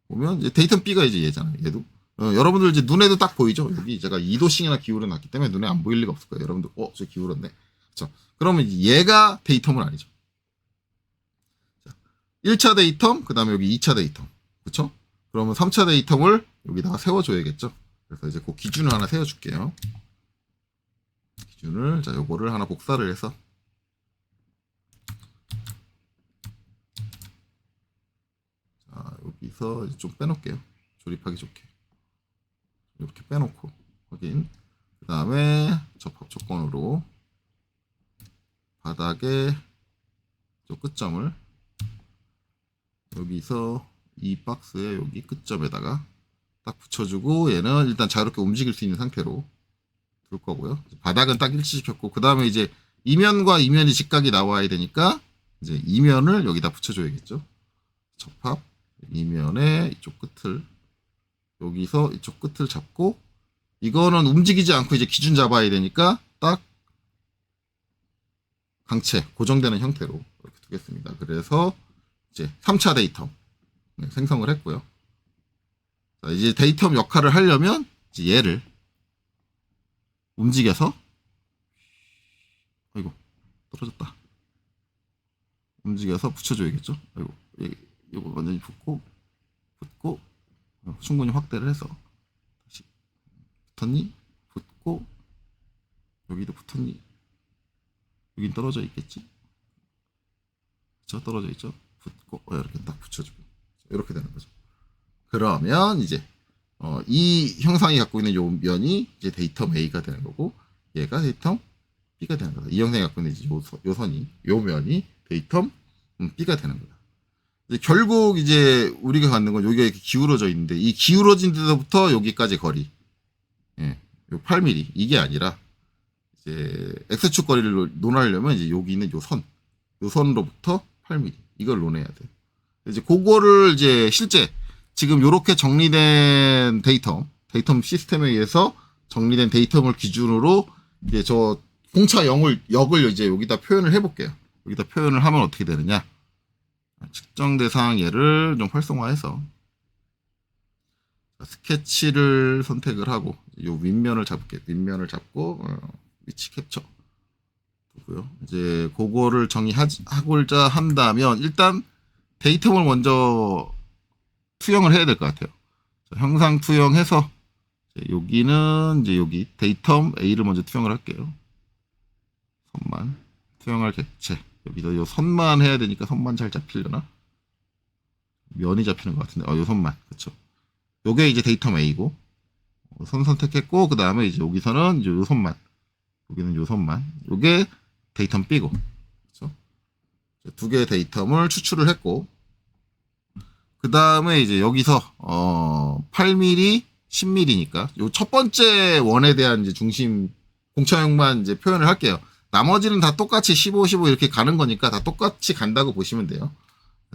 보면 이제 데이텀 B가 이제 얘잖아요. 얘도 여러분들 이제 눈에도 딱 보이죠. 여기 제가 2도씩이나 기울여 놨기 때문에 눈에 안 보일 리가 없을 거예요. 여러분들 저 기울었네. 그렇죠? 그러면 얘가 데이텀은 아니죠. 자, 1차 데이텀 그다음에 여기 2차 데이텀. 그렇죠? 그러면 3차 데이텀을 여기다가 세워줘야겠죠. 그래서 이제 그 기준을 하나 세워줄게요. 기준을 자 요거를 하나 복사를 해서 여기서 좀 빼놓을게요. 조립하기 좋게. 이렇게 빼놓고 확인. 그 다음에 접합 조건으로 바닥에 저 끝점을 여기서 이 박스에 여기 끝점에다가 딱 붙여주고 얘는 일단 자유롭게 움직일 수 있는 상태로 둘 거고요. 바닥은 딱 일치시켰고 그 다음에 이제 이면과 이면이 직각이 나와야 되니까 이제 이면을 여기다 붙여줘야겠죠. 접합 이면에 이쪽 끝을 여기서 이쪽 끝을 잡고 이거는 움직이지 않고 이제 기준 잡아야 되니까 딱 강체 고정되는 형태로 이렇게 두겠습니다. 그래서 이제 3차 데이텀 생성을 했고요. 자, 이제 데이텀 역할을 하려면 이제 얘를 움직여서 아이고 떨어졌다. 움직여서 붙여줘야겠죠. 아이고 이거 완전히 붙고 충분히 확대를 해서 다시 붙었니? 붙고 여기도 붙었니? 여긴 떨어져 있겠지? 그쵸? 떨어져 있죠? 붙고 이렇게 딱 붙여주고 이렇게 되는 거죠. 그러면 이제 이 형상이 갖고 있는 요 면이 이제 데이텀 A가 되는 거고 얘가 데이텀 B가 되는 거다. 이 형상이 갖고 있는 이제 요 선이 요 면이 데이텀 B가 되는 거다. 결국 이제 우리가 갖는 건 여기가 이렇게 기울어져 있는데 이 기울어진 데서부터 여기까지 거리 요 8mm 이게 아니라 이제 X축 거리를 논하려면 이제 여기 있는 요 선으로부터 8mm 이걸 논해야 돼. 이제 그거를 이제 실제 지금 요렇게 정리된 데이텀 시스템에 의해서 정리된 데이텀을 기준으로 이제 저 공차 역을 이제 여기다 표현을 해볼게요. 여기다 표현을 하면 어떻게 되느냐? 측정 대상 얘를 좀 활성화해서 스케치를 선택을 하고 요 윗면을 잡을게요. 윗면을 잡고 위치 캡처 두고요. 이제 그거를 정의하고자 한다면 일단 데이텀을 먼저 투영을 해야 될 것 같아요. 형상 투영해서 여기는 이제 여기 데이텀 A를 먼저 투영을 할게요. 선만 투영할 객체 여기다 요 선만 해야 되니까 선만 잘 잡히려나? 면이 잡히는 것 같은데 요 선만 그쵸. 요게 이제 데이텀 A고 선 선택했고 그 다음에 이제 여기서는 이제 요 선만 여기는 요 선만 요게 데이텀 B고 그쵸. 두 개의 데이텀을 추출을 했고 그 다음에 이제 여기서 8mm, 10mm니까 요 첫 번째 원에 대한 이제 중심 공차역만 이제 표현을 할게요. 나머지는 다 똑같이 15, 15 이렇게 가는 거니까 다 똑같이 간다고 보시면 돼요.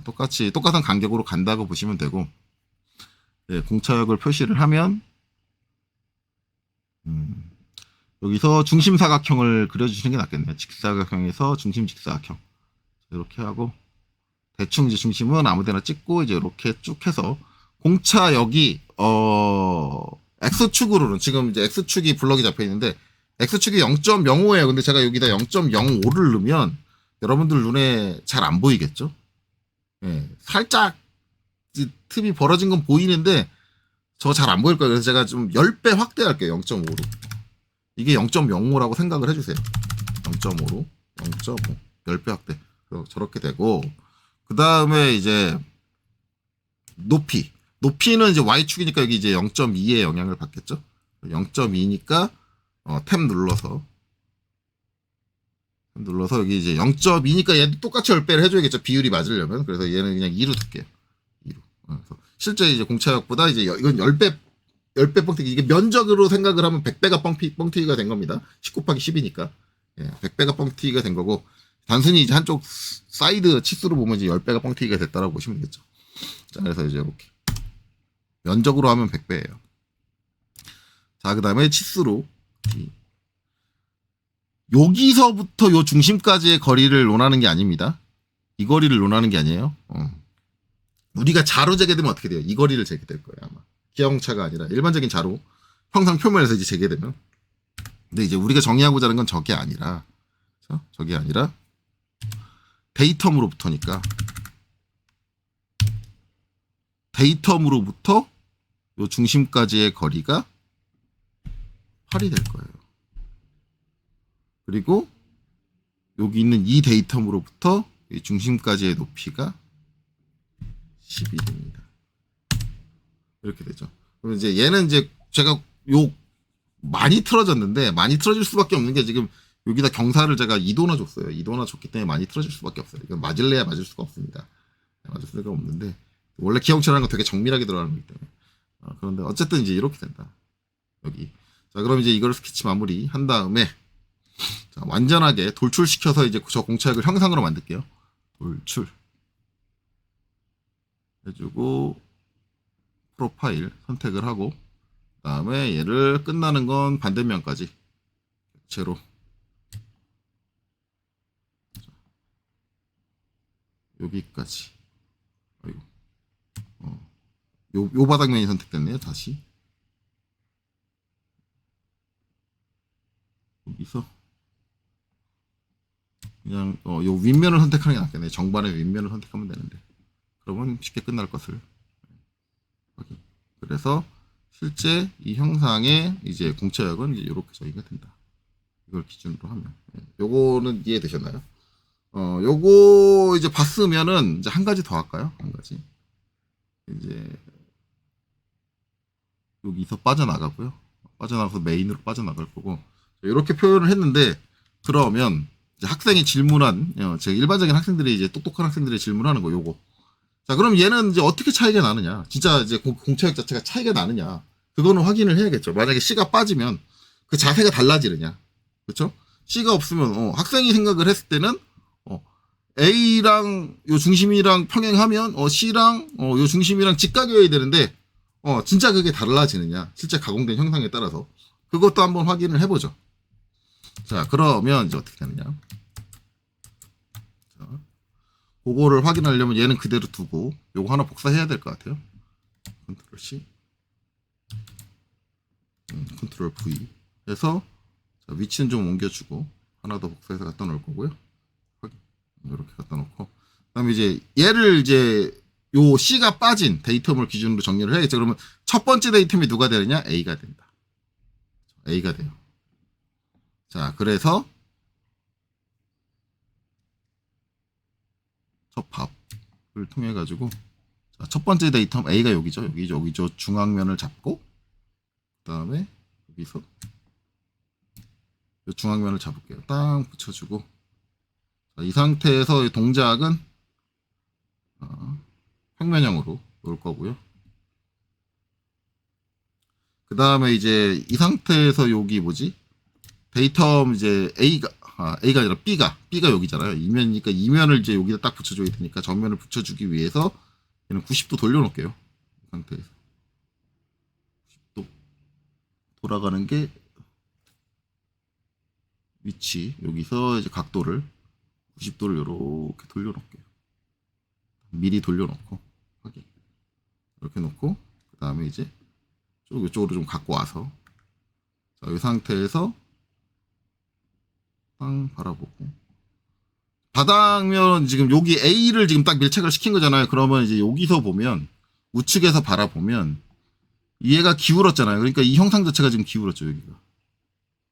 똑같은 간격으로 간다고 보시면 되고, 네, 공차역을 표시를 하면, 여기서 중심 사각형을 그려주시는 게 낫겠네요. 직사각형에서 중심 직사각형. 이렇게 하고, 대충 이제 중심은 아무데나 찍고, 이제 이렇게 쭉 해서, 공차역이, X축으로는, 지금 이제 X축이 블럭이 잡혀 있는데, X축이 0.05예요. 근데 제가 여기다 0.05를 넣으면, 여러분들 눈에 잘 안 보이겠죠? 예, 살짝, 틈이 벌어진 건 보이는데, 저 잘 안 보일 거예요. 그래서 제가 좀 10배 확대할게요. 0.5로. 이게 0.05라고 생각을 해주세요. 0.5로. 0.5. 10배 확대. 저렇게 되고, 그 다음에 이제, 높이. 높이는 이제 Y축이니까 여기 이제 0.2의 영향을 받겠죠? 0.2니까, 탭 눌러서 여기 이제 0.2니까 얘도 똑같이 10배를 해줘야겠죠? 비율이 맞으려면. 그래서 얘는 그냥 2로 둘게요. 2로. 그래서 실제 이제 공차역보다 이제 이건 10배 뻥튀기. 이게 면적으로 생각을 하면 100배가 뻥튀기가 된 겁니다. 10 곱하기 10이니까. 예, 100배가 뻥튀기가 된 거고, 단순히 이제 한쪽 사이드 치수로 보면 이제 10배가 뻥튀기가 됐다라고 보시면 되겠죠. 자, 그래서 이제 이렇게. 면적으로 하면 100배예요. 자, 그 다음에 치수로. 여기서부터 요 중심까지의 거리를 논하는 게 아닙니다. 이 거리를 논하는 게 아니에요. 우리가 자로 재게되면 어떻게 돼요? 이 거리를 재게될 거예요, 아마. 기하공차가 아니라 일반적인 자로 형상 표면에서 이제 재게되면. 근데 이제 우리가 정의하고자 하는 건 저게 아니라, 저게 아니라 데이텀으로부터니까, 데이텀으로부터 요 중심까지의 거리가 8이 될 거예요. 그리고 여기 있는 이 데이텀으로부터 이 중심까지의 높이가 10이 됩니다. 이렇게 되죠. 그럼 이제 얘는 이제 제가 많이 틀어졌는데, 많이 틀어질 수밖에 없는 게 지금 여기다 경사를 제가 2도나 줬어요. 2도나 줬기 때문에 많이 틀어질 수밖에 없어요. 이건 맞을래야 맞을 수가 없습니다. 맞을 수가 없는데, 원래 기하공차라는 건 되게 정밀하게 들어가는 거기 때문에. 그런데 어쨌든 이제 이렇게 된다. 여기. 자, 그럼 이제 이걸 스케치 마무리 한 다음에, 자, 완전하게 돌출시켜서 이제 저 공차역을 형상으로 만들게요. 돌출. 해주고, 프로파일 선택을 하고, 그 다음에 얘를 끝나는 건 반대면까지 제로. 여기까지. 아이고. 요 바닥면이 선택됐네요. 다시. 여기서 그냥 요 윗면을 선택하는 게 낫겠네. 정반의 윗면을 선택하면 되는데, 그러면 쉽게 끝날 것을 확인. 그래서 실제 이 형상의 이제 공차역은 이제 이렇게 저희가 된다. 이걸 기준으로 하면. 요거는 이해되셨나요? 요거 이제 봤으면은 이제 한 가지 더 할까요? 한 가지. 이제 여기서 빠져나가고요. 빠져나가서 메인으로 빠져나갈 거고. 이렇게 표현을 했는데, 그러면 이제 학생이 질문한, 제 일반적인 학생들이 이제 똑똑한 학생들이 질문하는 거, 요거. 자, 그럼 얘는 이제 어떻게 차이가 나느냐? 진짜 이제 공차역 자체가 차이가 나느냐? 그거는 확인을 해야겠죠. 만약에 C가 빠지면 그 자세가 달라지느냐? 그렇죠? C가 없으면 학생이 생각을 했을 때는 A랑 요 중심이랑 평행하면 C랑 요 중심이랑 직각이어야 되는데 진짜 그게 달라지느냐? 실제 가공된 형상에 따라서 그것도 한번 확인을 해보죠. 자, 그러면 이제 어떻게 되느냐? 자, 그거를 확인하려면 얘는 그대로 두고 요거 하나 복사해야 될 것 같아요. 컨트롤 C, 컨트롤 V 해서 자, 위치는 좀 옮겨주고 하나 더 복사해서 갖다 놓을 거고요. 이렇게 갖다 놓고, 그다음에 이제 얘를 이제 요 C가 빠진 데이텀을 기준으로 정리를 해야겠죠. 그러면 첫 번째 데이텀이 누가 되느냐? A가 된다. A가 돼요. 자, 그래서 접합을 통해 가지고 첫 번째 데이텀 A가 여기죠. 여기죠. 중앙면을 잡고, 그 다음에 여기서 중앙면을 잡을게요. 딱 붙여주고, 자, 이 상태에서 동작은 평면형으로 놓을 거고요. 그 다음에 이제 이 상태에서 여기 뭐지? 데이텀 이제 A가 A가 아니라 B가 여기잖아요. 이면이니까 이면을 이제 여기다 딱 붙여줘야 되니까 정면을 붙여주기 위해서 얘는 90도 돌려놓을게요. 이 상태에서 90도 돌아가는 게 위치. 여기서 이제 각도를 90도를 이렇게 돌려놓을게요. 미리 돌려놓고 확인. 이렇게 놓고 그 다음에 이제 이쪽으로 좀 갖고 와서 자, 이 상태에서 땅 바라보고 바닥면 지금 여기 A를 지금 딱 밀착을 시킨 거잖아요. 그러면 이제 여기서 보면 우측에서 바라보면 얘가 기울었잖아요. 그러니까 이 형상 자체가 지금 기울었죠. 여기가.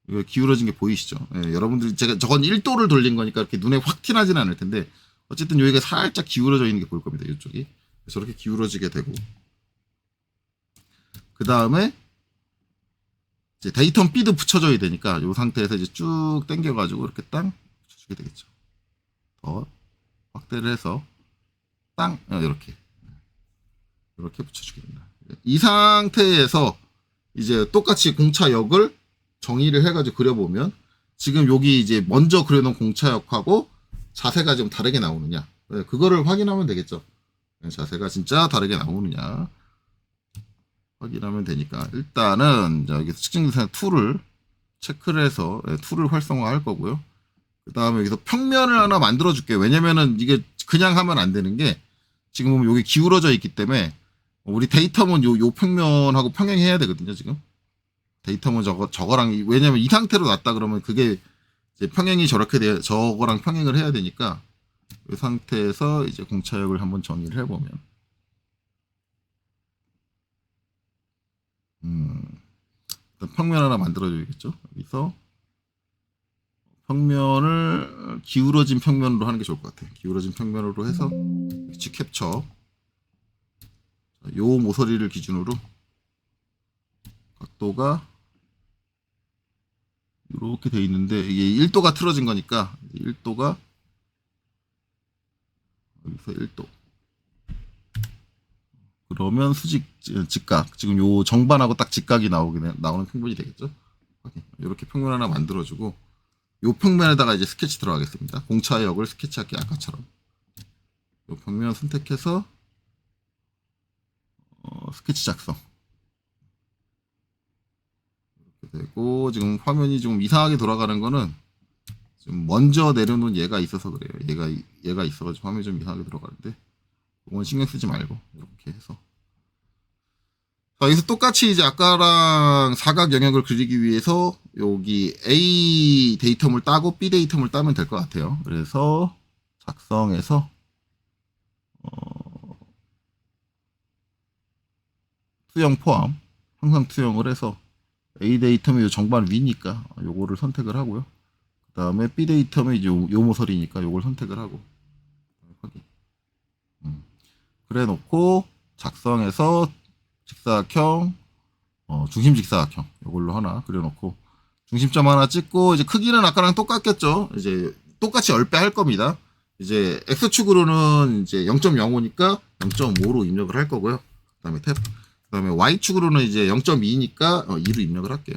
이거 기울어진 게 보이시죠? 예, 여러분들이 제가 저건 1도를 돌린 거니까 이렇게 눈에 확 티나지는 않을 텐데 어쨌든 여기가 살짝 기울어져 있는 게 보일 겁니다. 이쪽이. 저렇게 기울어지게 되고 그 다음에 이제 데이터 B도 붙여줘야 되니까 이 상태에서 이제 쭉 당겨가지고 이렇게 땅 붙여주게 되겠죠. 더 확대를 해서 땅 이렇게 붙여주게 됩니다. 이 상태에서 이제 똑같이 공차역을 정의를 해가지고 그려보면 지금 여기 이제 먼저 그려놓은 공차역하고 자세가 좀 다르게 나오느냐 그거를 확인하면 되겠죠. 자세가 진짜 다르게 나오느냐 확인하면 되니까 일단은 여기서 측정기상 툴을 체크를 해서 툴을 활성화할 거고요. 그 다음에 여기서 평면을 하나 만들어 줄게요. 왜냐면은 이게 그냥 하면 안 되는 게 지금 보면 여기 기울어져 있기 때문에 우리 데이터문 요 평면하고 평행해야 되거든요. 지금 데이터문 저거랑 왜냐면 이 상태로 놨다 그러면 그게 이제 평행이 저거랑 평행을 해야 되니까 이 상태에서 이제 공차역을 한번 정의를 해보면 일단 평면 하나 만들어줘야겠죠. 여기서 평면을 기울어진 평면으로 하는 게 좋을 것 같아요. 기울어진 평면으로 해서 위치 캡처 요 모서리를 기준으로 각도가 이렇게 돼 있는데 이게 1도가 틀어진 거니까 1도가 여기서 1도 그러면 직각 지금 요 정반하고 딱 직각이 나오는 평면이 되겠죠. 이렇게 평면 하나 만들어주고 요 평면에다가 이제 스케치 들어가겠습니다. 공차역을 스케치할게 아까처럼 요 평면 선택해서 스케치 작성 이렇게 되고 지금 화면이 좀 이상하게 돌아가는 거는 지금 먼저 내려놓은 얘가 있어서 그래요. 얘가 있어가지고 화면이 좀 이상하게 들어가는데 이건 신경 쓰지 말고 이렇게 해서 자, 여기서 똑같이 이제 아까랑 사각 영역을 그리기 위해서 여기 A 데이터물 따고 B 데이터물 따면 될 것 같아요. 그래서 작성해서 투영 포함 항상 투영을 해서 A 데이터면 정반 위니까 요거를 선택을 하고요. 그 다음에 B 데이터면 이제 요 모서리니까 요걸 선택을 하고 확인. 그래 놓고 작성해서 직사각형 중심 직사각형 이걸로 하나 그려놓고 중심점 하나 찍고 이제 크기는 아까랑 똑같겠죠. 이제 똑같이 10배 할 겁니다. 이제 X축으로는 이제 0.05니까 0.5로 입력을 할 거고요. 그 다음에 탭. 그 다음에 Y축으로는 이제 0.2니까 2로 입력을 할게요.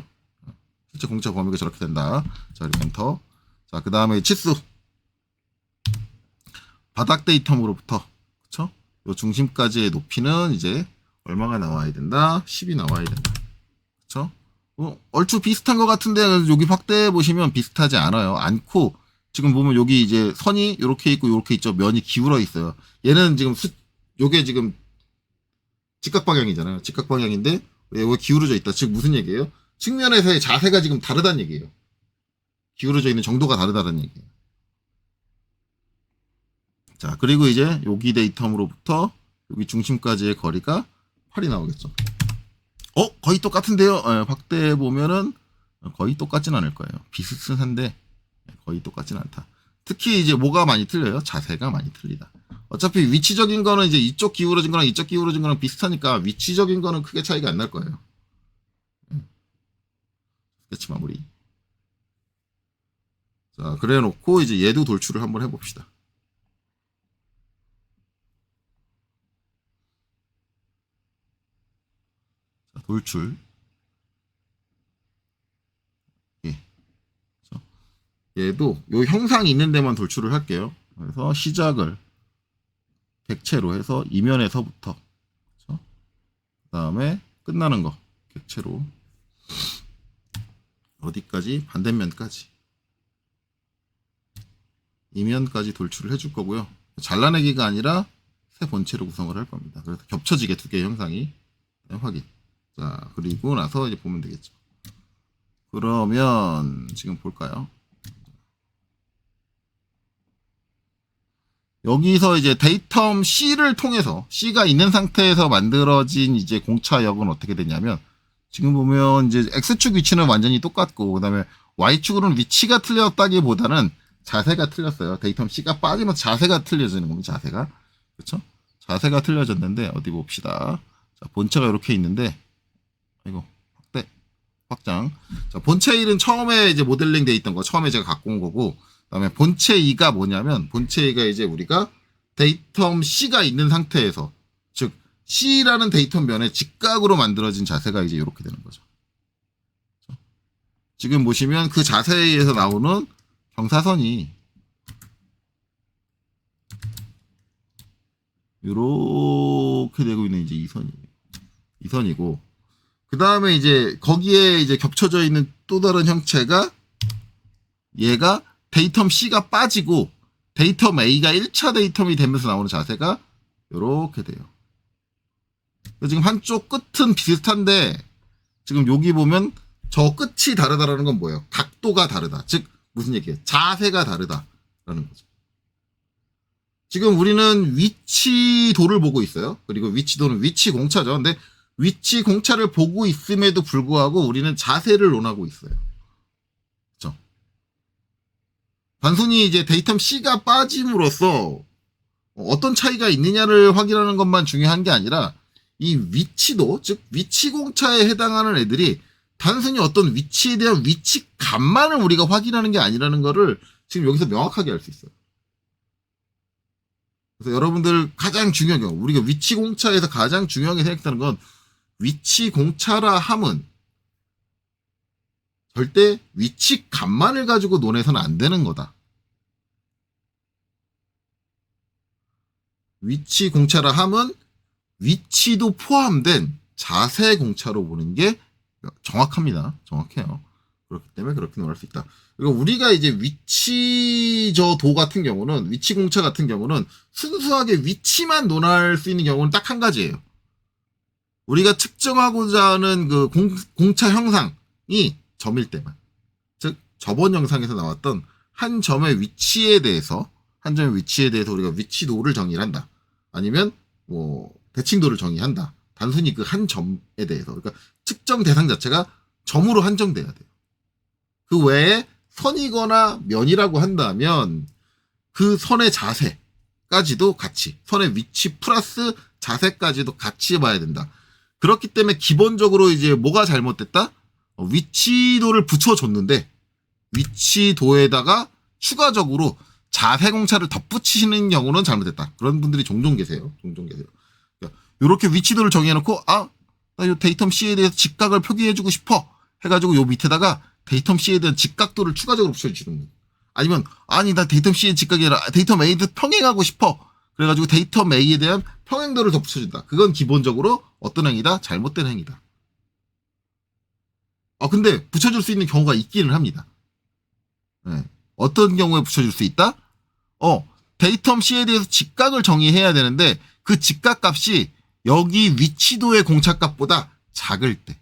실제 공차 범위가 저렇게 된다. 자, 엔터. 자, 그 다음에 치수. 바닥 데이터로부터 그쵸? 요 중심까지의 높이는 이제 얼마가 나와야 된다? 10이 나와야 된다. 그쵸? 얼추 비슷한 것 같은데 여기 확대해 보시면 비슷하지 않고 지금 보면 여기 이제 선이 이렇게 있고 이렇게 있죠. 면이 기울어 있어요. 얘는 지금 요게 지금 직각 방향이잖아요. 직각 방향인데 왜 기울어져 있다. 즉 무슨 얘기예요? 측면에서의 자세가 지금 다르다는 얘기예요. 기울어져 있는 정도가 다르다는 얘기예요. 자, 그리고 이제 여기 데이터로부터 여기 중심까지의 거리가 8이 나오겠죠. 거의 똑같은데요. 확대해 보면은 거의 똑같진 않을 거예요. 비슷한데 거의 똑같진 않다. 특히 이제 뭐가 많이 틀려요? 자세가 많이 틀리다. 어차피 위치적인 거는 이제 이쪽 기울어진 거랑 이쪽 기울어진 거랑 비슷하니까 위치적인 거는 크게 차이가 안 날 거예요. 스케치 마무리. 자, 그래 놓고 이제 얘도 돌출을 한번 해봅시다. 자, 돌출. 예. 얘도 요 형상이 있는 데만 돌출을 할게요. 그래서 시작을 객체로 해서 이면에서부터, 그렇죠? 그 다음에 끝나는 거 객체로 어디까지? 반대면까지, 이면까지 돌출을 해줄 거고요. 잘라내기가 아니라 새 본체로 구성을 할 겁니다. 그래서 겹쳐지게 두 개의 형상이 확인. 자, 그리고 나서 이제 보면 되겠죠. 그러면 지금 볼까요? 여기서 이제 데이텀 C를 통해서 C가 있는 상태에서 만들어진 이제 공차역은 어떻게 되냐면, 지금 보면 이제 X축 위치는 완전히 똑같고, 그 다음에 Y축으로는 위치가 틀렸다기보다는 자세가 틀렸어요. 데이텀 C가 빠지면서 자세가 틀려지는 겁니다. 자세가. 그렇죠? 자세가 틀려졌는데, 어디 봅시다. 자, 본체가 이렇게 있는데, 이거 확대, 확장. 자, 본체 1은 처음에 이제 모델링 돼 있던 거, 처음에 제가 갖고 온 거고, 그 다음에 본체 2가 뭐냐면, 본체 2가 이제 우리가 데이텀 C가 있는 상태에서, 즉, C라는 데이텀 면에 직각으로 만들어진 자세가 이제 이렇게 되는 거죠. 지금 보시면 그 자세에 의해서 나오는 경사선이 이렇게 되고 있는 이제 이 선이고, 그 다음에 이제 거기에 이제 겹쳐져 있는 또 다른 형체가, 얘가 데이텀 C가 빠지고 데이텀 A가 1차 데이텀이 되면서 나오는 자세가 이렇게 돼요. 지금 한쪽 끝은 비슷한데, 지금 여기 보면 저 끝이 다르다라는 건 뭐예요? 각도가 다르다. 즉 무슨 얘기예요? 자세가 다르다라는 거죠. 지금 우리는 위치도를 보고 있어요. 그리고 위치도는 위치 공차죠. 근데 위치 공차를 보고 있음에도 불구하고 우리는 자세를 논하고 있어요. 그렇죠? 단순히 이제 데이텀 C가 빠짐으로써 어떤 차이가 있느냐를 확인하는 것만 중요한 게 아니라, 이 위치도, 즉 위치 공차에 해당하는 애들이 단순히 어떤 위치에 대한 위치감만을 우리가 확인하는 게 아니라는 거를 지금 여기서 명확하게 알 수 있어요. 그래서 여러분들 가장 중요한 경, 우리가 위치 공차에서 가장 중요하게 생각하는 건, 위치 공차라 함은 절대 위치감만을 가지고 논해서는 안 되는 거다. 위치 공차라 함은 위치도 포함된 자세 공차로 보는 게 정확합니다. 정확해요. 그렇기 때문에 그렇게 논할 수 있다. 그리고 우리가 이제 위치저도 같은 경우는, 위치 공차 같은 경우는 순수하게 위치만 논할 수 있는 경우는 딱 한 가지예요. 우리가 측정하고자 하는 그 공차 형상이 점일 때만. 즉, 저번 영상에서 나왔던 한 점의 위치에 대해서 우리가 위치도를 정의를 한다. 아니면 뭐 대칭도를 정의한다. 단순히 그 한 점에 대해서. 그러니까 측정 대상 자체가 점으로 한정돼야 돼요. 그 외에 선이거나 면이라고 한다면 그 선의 자세까지도 같이, 선의 위치 플러스 자세까지도 같이 봐야 된다. 그렇기 때문에 기본적으로 이제 뭐가 잘못됐다? 위치도를 붙여줬는데 위치도에다가 추가적으로 자세 공차를 덧붙이시는 경우는 잘못됐다. 그런 분들이 종종 계세요. 그러니까 이렇게 위치도를 정해놓고, 나 이 데이텀 C에 대해서 직각을 표기해주고 싶어 해가지고 요 밑에다가 데이텀 C에 대한 직각도를 추가적으로 붙여주는 거예요. 아니면 아니 나 데이텀 C의 직각이 아니라 데이텀 A에 대해서 평행하고 싶어 그래가지고 데이텀 A에 대한 평행도를 더 붙여준다. 그건 기본적으로 어떤 행위다? 잘못된 행위다. 근데 붙여줄 수 있는 경우가 있기는 합니다. 네. 어떤 경우에 붙여줄 수 있다? 데이텀 C에 대해서 직각을 정의해야 되는데 그 직각 값이 여기 위치도의 공차값보다 작을 때.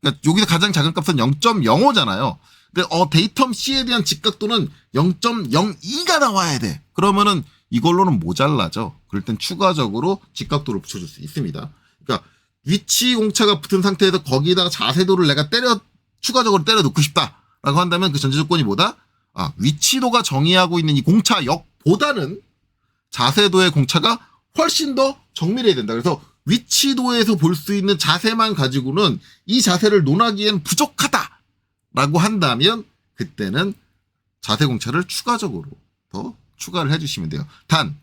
그러니까 여기서 가장 작은 값은 0.05잖아요. 근데 데이텀 C에 대한 직각도는 0.02가 나와야 돼. 그러면은 이걸로는 모자라죠. 그럴 땐 추가적으로 직각도를 붙여줄 수 있습니다. 그러니까 위치 공차가 붙은 상태에서 거기다가 자세도를 내가 추가적으로 때려 넣고 싶다라고 한다면 그 전제 조건이 뭐다? 위치도가 정의하고 있는 이 공차역보다는 자세도의 공차가 훨씬 더 정밀해야 된다. 그래서 위치도에서 볼 수 있는 자세만 가지고는 이 자세를 논하기엔 부족하다라고 한다면 그때는 자세 공차를 추가적으로 더 추가를 해주시면 돼요. 단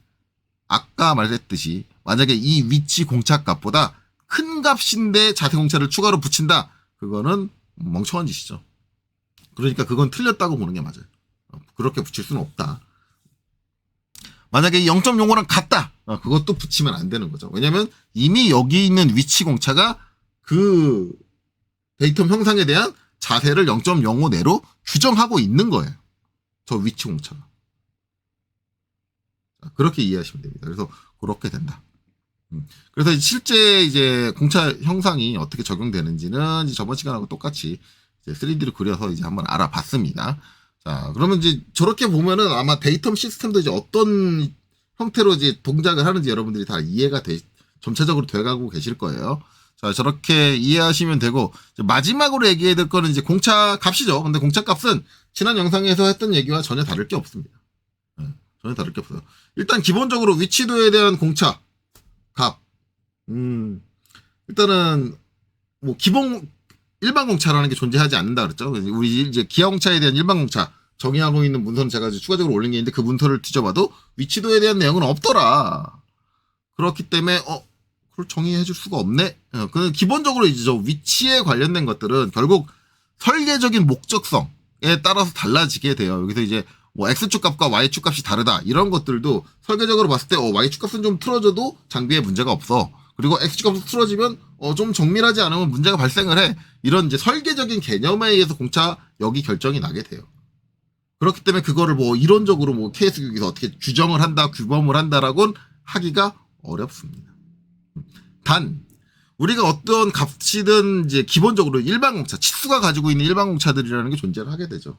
아까 말했듯이 만약에 이 위치 공차 값보다 큰 값인데 자세 공차를 추가로 붙인다. 그거는 멍청한 짓이죠. 그러니까 그건 틀렸다고 보는 게 맞아요. 그렇게 붙일 수는 없다. 만약에 0.05랑 같다. 그것도 붙이면 안 되는 거죠. 왜냐면 이미 여기 있는 위치 공차가 그 데이텀 형상에 대한 자세를 0.05 내로 규정하고 있는 거예요. 저 위치 공차가. 그렇게 이해하시면 됩니다. 그래서 그렇게 된다. 그래서 실제 이제 공차 형상이 어떻게 적용되는지는 이제 저번 시간하고 똑같이 이제 3D를 그려서 이제 한번 알아봤습니다. 자, 그러면 이제 저렇게 보면은 아마 데이텀 시스템도 이제 어떤 형태로 이제 동작을 하는지 여러분들이 다 이해가 점차적으로 돼가고 계실 거예요. 자, 저렇게 이해하시면 되고, 마지막으로 얘기해야 될 거는 이제 공차 값이죠. 근데 공차 값은 지난 영상에서 했던 얘기와 전혀 다를 게 없습니다. 전혀 다를 게 없어요. 일단 기본적으로 위치도에 대한 공차 값. 일단은 뭐 기본 일반 공차라는 게 존재하지 않는다 그랬죠. 우리 이제 기하 공차에 대한 일반 공차 정의하고 있는 문서는 제가 이제 추가적으로 올린 게 있는데 그 문서를 뒤져봐도 위치도에 대한 내용은 없더라. 그렇기 때문에 그걸 정의해 줄 수가 없네. 그 기본적으로 이제 저 위치에 관련된 것들은 결국 설계적인 목적성에 따라서 달라지게 돼요. 여기서 이제 뭐 X축 값과 Y축 값이 다르다. 이런 것들도 설계적으로 봤을 때 Y축 값은 좀 틀어져도 장비에 문제가 없어. 그리고 X축 값이 틀어지면 좀 정밀하지 않으면 문제가 발생을 해. 이런 이제 설계적인 개념에 의해서 공차역이 결정이 나게 돼요. 그렇기 때문에 그거를 뭐 이론적으로 뭐 KS 교육에서 어떻게 규정을 한다, 규범을 한다라고는 하기가 어렵습니다. 단 우리가 어떤 값이든 이제 기본적으로 일반 공차, 치수가 가지고 있는 일반 공차들이라는 게 존재를 하게 되죠.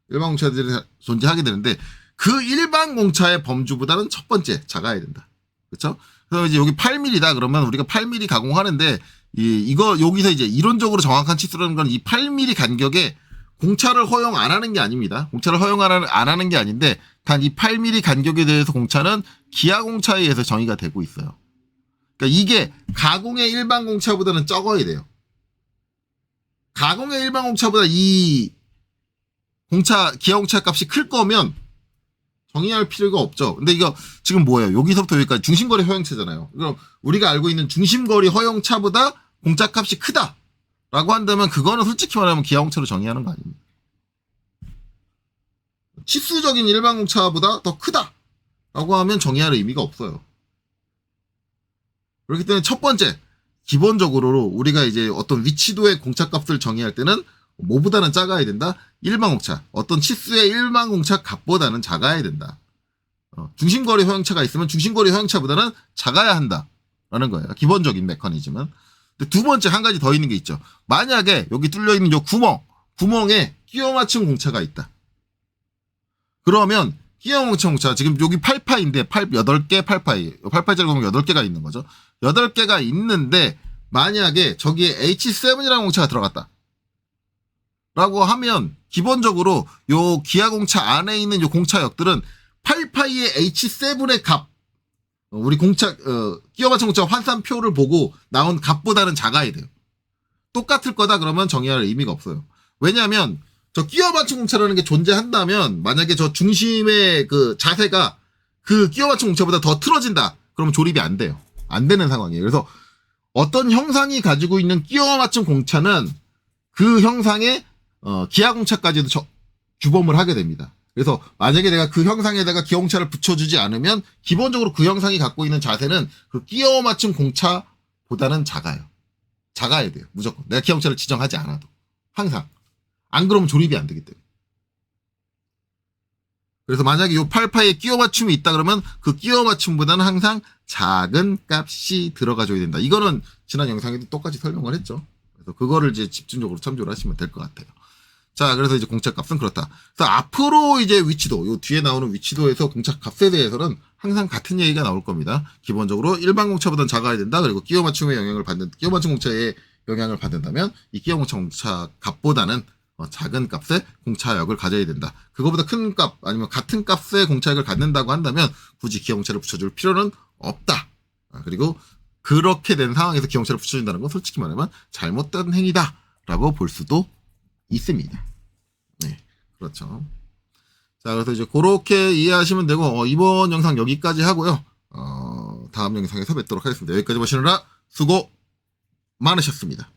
일반 공차들이 존재하게 되는데 그 일반 공차의 범주보다는 첫 번째 작아야 된다. 그렇죠? 그래서 이제 여기 8mm다 그러면 우리가 8mm 가공하는데 이거 여기서 이제 이론적으로 정확한 치수라는 건 이 8mm 간격에 공차를 허용 안 하는 게 아닙니다. 공차를 허용 안 하는 게 아닌데 단 이 8mm 간격에 대해서 공차는 기하 공차에 의해서 정의가 되고 있어요. 그러니까 이게 가공의 일반 공차보다는 적어야 돼요. 가공의 일반 공차보다 이 기하 공차 값이 클 거면 정의할 필요가 없죠. 근데 이거 지금 뭐예요? 여기서부터 여기까지 중심거리 허용차잖아요. 그럼 우리가 알고 있는 중심거리 허용차보다 공차 값이 크다라고 한다면 그거는 솔직히 말하면 기하 공차로 정의하는 거 아닙니다. 치수적인 일반 공차보다 더 크다라고 하면 정의할 의미가 없어요. 그렇기 때문에 첫 번째, 기본적으로 우리가 이제 어떤 위치도의 공차 값을 정의할 때는 뭐보다는 작아야 된다? 일반 공차. 어떤 치수의 일반 공차 값보다는 작아야 된다. 중심거리 허용차가 있으면 중심거리 허용차보다는 작아야 한다라는 거예요. 기본적인 메커니즘은. 근데 두 번째 한 가지 더 있는 게 있죠. 만약에 여기 뚫려있는 요 구멍에 끼워 맞춘 공차가 있다. 그러면 끼워 맞춘 공차, 지금 여기 8파인데 8개 8파이. 8파이짜리 구멍 8개가 있는 거죠. 8개가 있는데 만약에 저기에 H7이라는 공차가 들어갔다. 라고 하면 기본적으로 요 기하 공차 안에 있는 요 공차역들은 8파이의 H7의 값, 우리 끼워 맞춘 공차 환산표를 보고 나온 값보다는 작아야 돼요. 똑같을 거다 그러면 정의할 의미가 없어요. 왜냐하면 저 끼워 맞춘 공차라는 게 존재한다면 만약에 저 중심의 그 자세가 그 끼워 맞춘 공차보다 더 틀어진다. 그러면 조립이 안 돼요. 안 되는 상황이에요. 그래서 어떤 형상이 가지고 있는 끼워 맞춘 공차는 그 형상의 기하 공차까지도 규범을 하게 됩니다. 그래서 만약에 내가 그 형상에다가 기하 공차를 붙여주지 않으면 기본적으로 그 형상이 갖고 있는 자세는 그 끼워 맞춘 공차보다는 작아요. 작아야 돼요. 무조건. 내가 기하 공차를 지정하지 않아도. 항상. 안 그러면 조립이 안 되기 때문에. 그래서 만약에 요 8파이에 끼워 맞춤이 있다 그러면 그 끼워 맞춤보다는 항상 작은 값이 들어가줘야 된다. 이거는 지난 영상에도 똑같이 설명을 했죠. 그래서 그거를 이제 집중적으로 참조를 하시면 될 것 같아요. 자, 그래서 이제 공차 값은 그렇다. 그래서 앞으로 이제 위치도, 요 뒤에 나오는 위치도에서 공차 값에 대해서는 항상 같은 얘기가 나올 겁니다. 기본적으로 일반 공차보다는 작아야 된다. 그리고 끼워 맞춤 공차의 영향을 받는다면 이 끼워 맞춤 공차 값보다는 작은 값의 공차역을 가져야 된다. 그거보다 큰 값 아니면 같은 값의 공차역을 갖는다고 한다면 굳이 기하 공차를 붙여줄 필요는 없다. 그리고 그렇게 된 상황에서 기하 공차를 붙여준다는 건 솔직히 말하면 잘못된 행위다라고 볼 수도 있습니다. 네, 그렇죠. 자, 그래서 이제 그렇게 이해하시면 되고 이번 영상 여기까지 하고요. 다음 영상에서 뵙도록 하겠습니다. 여기까지 보시느라 수고 많으셨습니다.